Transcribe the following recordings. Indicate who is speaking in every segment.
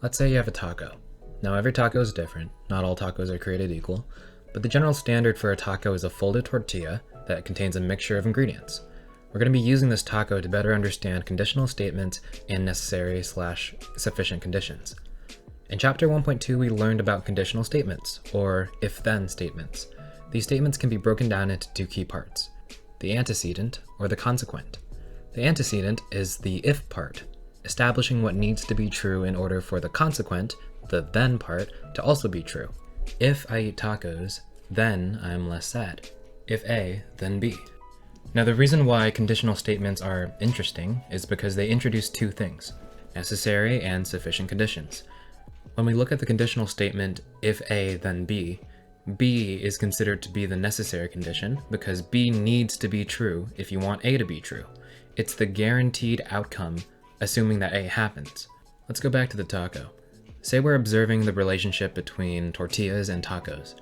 Speaker 1: Let's say you have a taco. Now every taco is different, not all tacos are created equal, but the general standard for a taco is a folded tortilla that contains a mixture of ingredients. We're going to be using this taco to better understand conditional statements and necessary/sufficient conditions. In chapter 1.2 we learned about conditional statements, or if-then statements. These statements can be broken down into two key parts: the antecedent or the consequent. The antecedent is the if part, establishing what needs to be true in order for the consequent, the then part, to also be true. If I eat tacos, then I am less sad. If A, then B. Now the reason why conditional statements are interesting is because they introduce two things: necessary and sufficient conditions. When we look at the conditional statement, if A, then B, B is considered to be the necessary condition because B needs to be true if you want A to be true. It's the guaranteed outcome, assuming that A happens. Let's go back to the taco. Say we're observing the relationship between tortillas and tacos.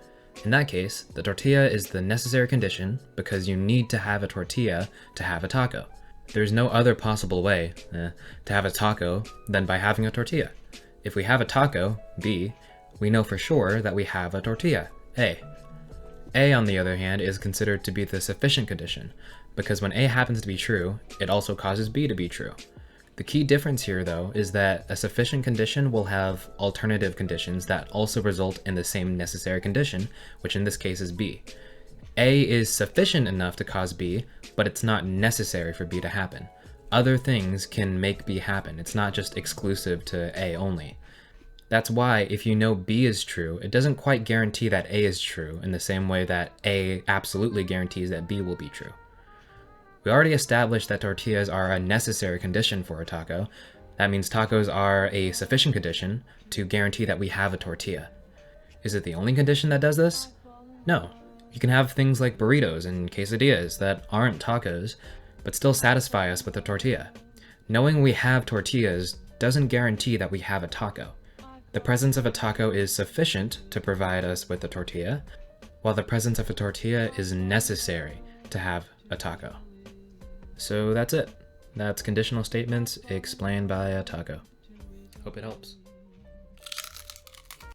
Speaker 1: In that case, the tortilla is the necessary condition because you need to have a tortilla to have a taco. There's no other possible way to have a taco than by having a tortilla. If we have a taco, B, we know for sure that we have a tortilla, A. A, on the other hand, is considered to be the sufficient condition because when A happens to be true, it also causes B to be true. The key difference here, though, is that a sufficient condition will have alternative conditions that also result in the same necessary condition, which in this case is B. A is sufficient enough to cause B, but it's not necessary for B to happen. Other things can make B happen. It's not just exclusive to A only. That's why if you know B is true, it doesn't quite guarantee that A is true in the same way that A absolutely guarantees that B will be true. We already established that tortillas are a necessary condition for a taco. That means tacos are a sufficient condition to guarantee that we have a tortilla. Is it the only condition that does this? No. You can have things like burritos and quesadillas that aren't tacos, but still satisfy us with a tortilla. Knowing we have tortillas doesn't guarantee that we have a taco. The presence of a taco is sufficient to provide us with a tortilla, while the presence of a tortilla is necessary to have a taco. So that's it. That's conditional statements explained by a taco. Hope it helps.